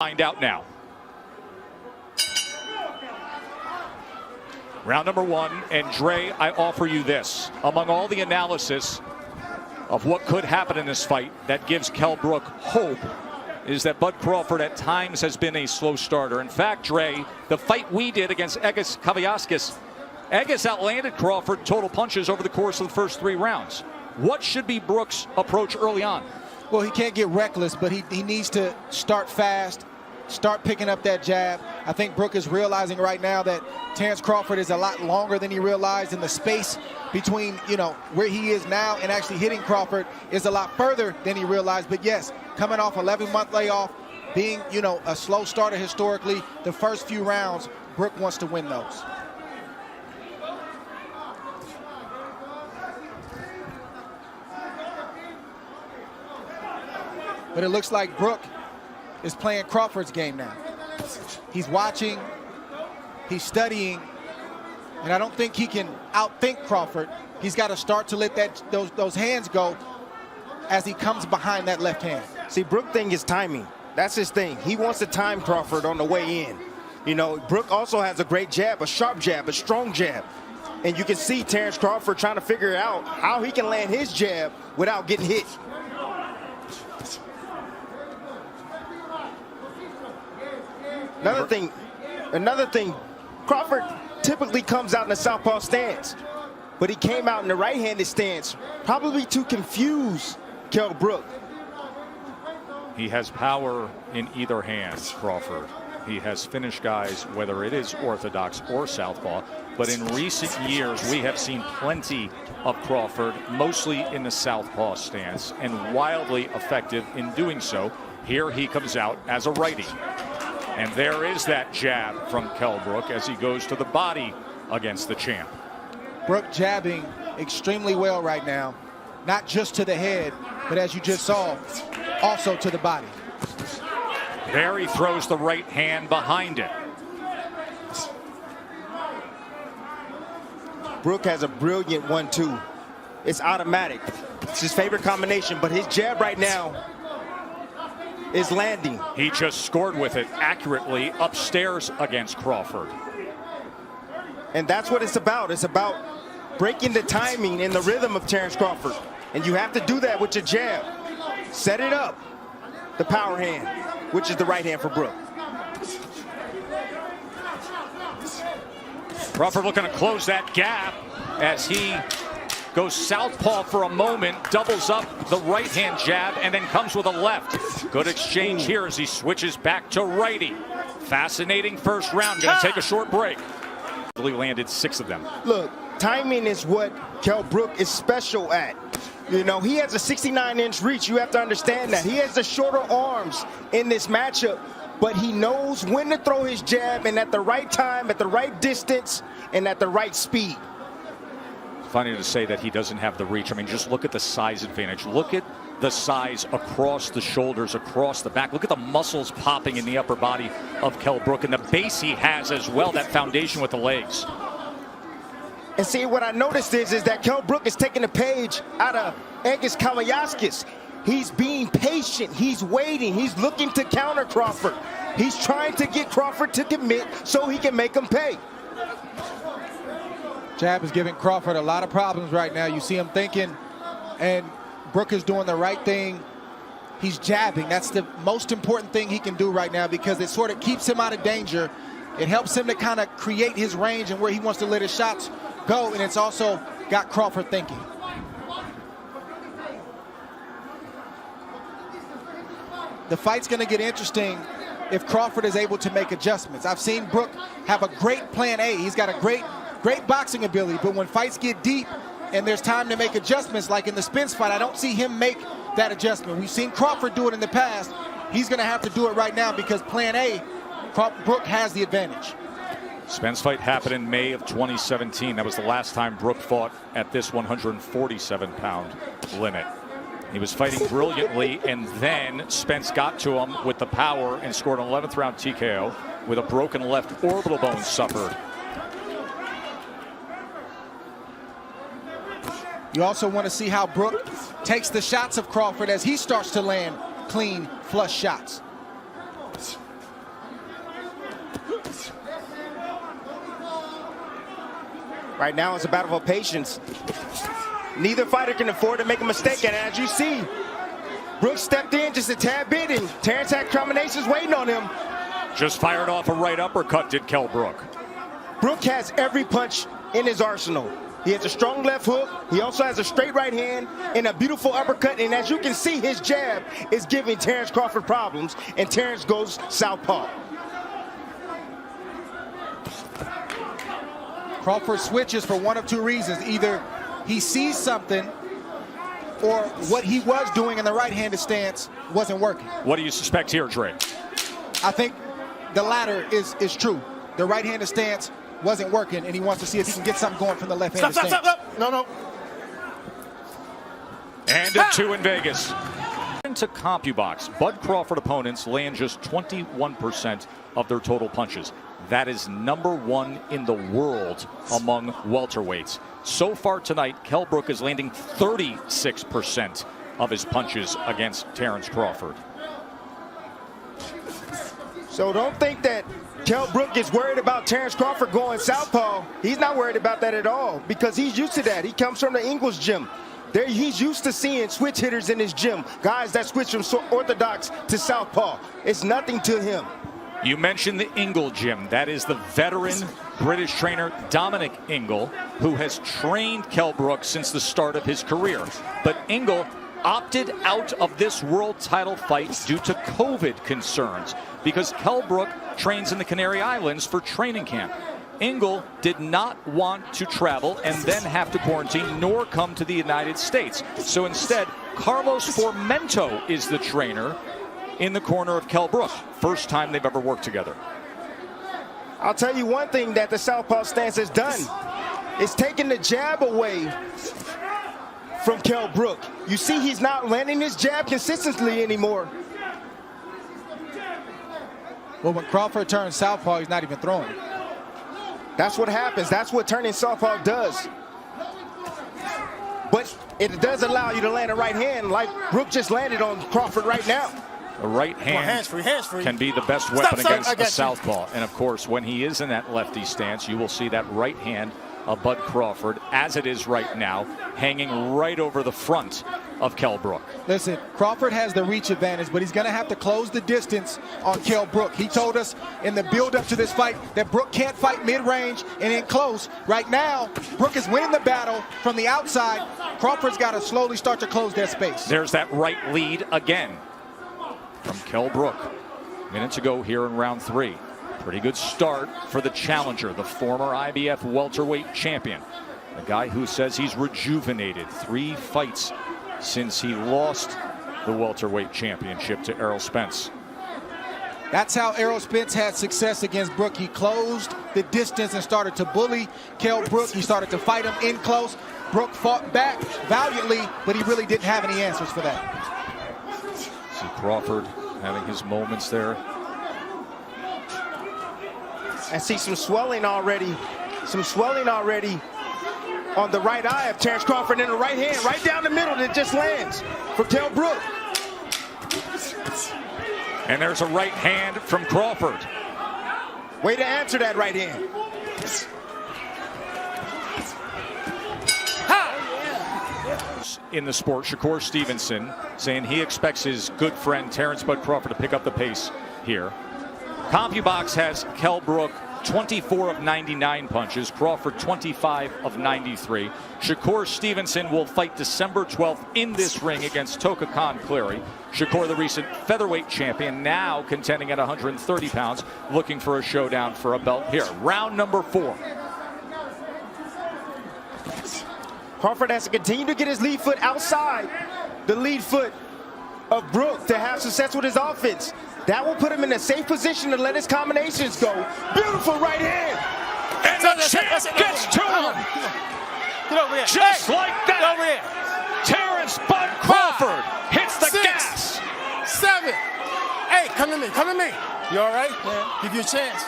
Find out now. Round number one, and Dre, I offer you this. Among all the analysis of what could happen in this fight that gives Kell Brook hope is that Bud Crawford at times has been a slow starter. In fact, Dre, the fight we did against Egis Kavyaskis, Egis outlanded Crawford total punches over the course of the first 3 rounds. What should be Brook's approach early on? Well, he can't get reckless, but he needs to start fast, start picking up that jab. I think Brook is realizing right now that Terence Crawford is a lot longer than he realized, and the space between, where he is now and actually hitting Crawford is a lot further than he realized. But yes, coming off 11-month layoff, being, a slow starter historically, the first few rounds, Brook wants to win those. But it looks like Brook is playing Crawford's game now. He's watching, he's studying, and I don't think he can outthink Crawford. He's got to start to let those hands go as he comes behind that left hand. See, Brook thing is timing. That's his thing. He wants to time Crawford on the way in. Brook also has a great jab, a sharp jab, a strong jab. And you can see Terence Crawford trying to figure out how he can land his jab without getting hit. Another thing, Crawford typically comes out in the southpaw stance, but he came out in the right-handed stance, probably to confuse Kell Brook. He has power in either hand, Crawford. He has finished guys, whether it is orthodox or southpaw, but in recent years we have seen plenty of Crawford, mostly in the southpaw stance, and wildly effective in doing so. Here he comes out as a righty. And there is that jab from Kell Brook as he goes to the body against the champ. Brook jabbing extremely well right now, not just to the head, but as you just saw, also to the body. There he throws the right hand behind it. Brook has a brilliant 1-2. It's automatic. It's his favorite combination, but his jab right now is landing. He just scored with it accurately upstairs against Crawford. And that's what it's about. It's about breaking the timing and the rhythm of Terence Crawford. And you have to do that with your jab. Set it up. The power hand, which is the right hand for Brook. Crawford looking to close that gap as he goes southpaw for a moment, doubles up the right hand jab, and then comes with a left. Good exchange here as he switches back to righty. Fascinating first round. Going to take a short break. He landed 6 of them. Look, timing is what Kell Brook is special at. He has a 69-inch reach. You have to understand that. He has the shorter arms in this matchup, but he knows when to throw his jab, and at the right time, at the right distance, and at the right speed. Funny to say that he doesn't have the reach. I mean, just look at the size advantage. Look at the size across the shoulders, across the back. Look at the muscles popping in the upper body of Kell Brook, and the base he has as well, that foundation with the legs. And see, what I noticed is that Kell Brook is taking a page out of Egis Kavyaskis. He's being patient. He's waiting. He's looking to counter Crawford. He's trying to get Crawford to commit so he can make him pay. Jab is giving Crawford a lot of problems right now. You see him thinking, and Brook is doing the right thing. He's jabbing. That's the most important thing he can do right now because it sort of keeps him out of danger. It helps him to kind of create his range and where he wants to let his shots go, and it's also got Crawford thinking. The fight's going to get interesting if Crawford is able to make adjustments. I've seen Brook have a great plan A. He's got a great boxing ability, but when fights get deep and there's time to make adjustments, like in the Spence fight, I don't see him make that adjustment. We've seen Crawford do it in the past. He's going to have to do it right now because plan A, Brook has the advantage. Spence fight happened in May of 2017. That was the last time Brook fought at this 147-pound limit. He was fighting brilliantly, and then Spence got to him with the power and scored an 11th round TKO with a broken left orbital bone suffered. You also want to see how Brook takes the shots of Crawford as he starts to land clean, flush shots. Right now it's a battle of patience. Neither fighter can afford to make a mistake, and as you see, Brook stepped in just a tad bit, and Terence had combinations waiting on him. Just fired off a right uppercut, did Kell Brook. Brook has every punch in his arsenal. He has a strong left hook. He also has a straight right hand and a beautiful uppercut. And as you can see, his jab is giving Terence Crawford problems, and Terence goes southpaw. Crawford switches for one of two reasons. Either he sees something, or what he was doing in the right-handed stance wasn't working. What do you suspect here, Dre? I think the latter is true. The right-handed stance wasn't working, and he wants to see if he can get something going from the left-handed stance. Stop. No. And a 2 in Vegas. Into CompuBox, Bud Crawford opponents land just 21% of their total punches. That is #1 in the world among welterweights. So far tonight, Kell Brook is landing 36% of his punches against Terence Crawford. So don't think that Kell Brook is worried about Terence Crawford going southpaw. He's not worried about that at all, because he's used to that. He comes from the Ingles gym. He's used to seeing switch hitters in his gym, guys that switch from orthodox to southpaw. It's nothing to him. You mentioned the Ingle gym. That is the veteran British trainer Dominic Ingle, who has trained Kell Brook since the start of his career. But Ingle opted out of this world title fight due to COVID concerns, because Kell Brook trains in the Canary Islands for training camp. Ingle did not want to travel and then have to quarantine, nor come to the United States. So instead, Carlos Formento is the trainer in the corner of Kell Brook. First time they've ever worked together. I'll tell you one thing that the southpaw stance has done. It's taken the jab away from Kell Brook. You see, he's not landing his jab consistently anymore. Well, when Crawford turns southpaw, he's not even throwing. That's what happens. That's what turning southpaw does. But it does allow you to land a right hand, like Brook just landed on Crawford right now. A right hand can be the best weapon against a southpaw. And of course, when he is in that lefty stance, you will see that right hand of Bud Crawford, as it is right now, hanging right over the front of Kell Brook. Listen, Crawford has the reach advantage, but he's going to have to close the distance on Kell Brook. He told us in the build-up to this fight that Brook can't fight mid-range and in close. Right now, Brook is winning the battle from the outside. Crawford's got to slowly start to close that space. There's that right lead again from Kell Brook. Minutes ago here in round 3. Pretty good start for the challenger, the former IBF welterweight champion. A guy who says he's rejuvenated. 3 fights since he lost the welterweight championship to Errol Spence. That's how Errol Spence had success against Brook. He closed the distance and started to bully Kell Brook. He started to fight him in close. Brook fought back valiantly, but he really didn't have any answers for that. See Crawford having his moments there. I see some swelling already. On the right eye of Terence Crawford, in the right hand, right down the middle, that just lands for Kell Brook. And there's a right hand from Crawford. Way to answer that right hand. In the sport, Shakur Stevenson saying he expects his good friend Terence Bud Crawford to pick up the pace here. CompuBox has Kell Brook 24 of 99 punches, Crawford 25 of 93. Shakur Stevenson will fight December 12th in this ring against Toka Khan Cleary. Shakur, the recent featherweight champion, now contending at 130 pounds, looking for a showdown for a belt here. Round number 4. Crawford has to continue to get his lead foot outside the lead foot of Brook to have success with his offense. That will put him in a safe position to let his combinations go. Beautiful right hand. And the champ gets to him. Get over here. Just like that. Get over here. Terence Bud Crawford hits the 6, gas. 7. Hey, come to me. Come to me. You all right? Yeah. Give you a chance.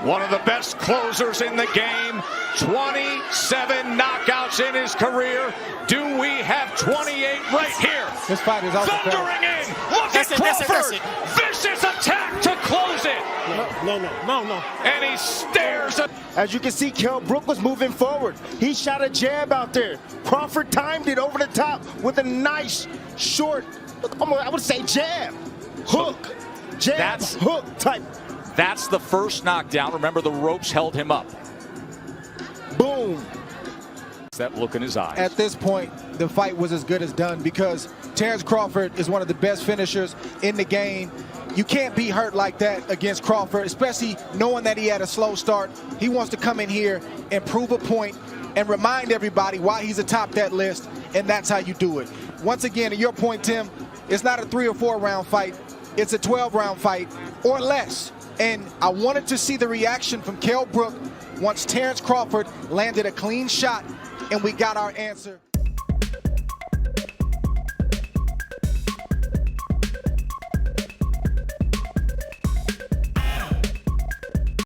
One of the best closers in the game. 27 knockouts in his career. Do we have 28 right here? This fight is also thundering in. Look at Crawford. Vicious attack to close it. No. And he stares at. As you can see, Kell Brook was moving forward. He shot a jab out there. Crawford timed it over the top with a nice, short, I would say jab, hook, jab, hook type. That's the first knockdown. Remember, the ropes held him up. Boom. That look in his eyes. At this point, the fight was as good as done because Terence Crawford is one of the best finishers in the game. You can't be hurt like that against Crawford, especially knowing that he had a slow start. He wants to come in here and prove a point and remind everybody why he's atop that list, and that's how you do it. Once again, to your point, Tim, it's not a 3 or 4 round fight. It's a 12-round fight or less. And I wanted to see the reaction from Kell Brook once Terence Crawford landed a clean shot and we got our answer.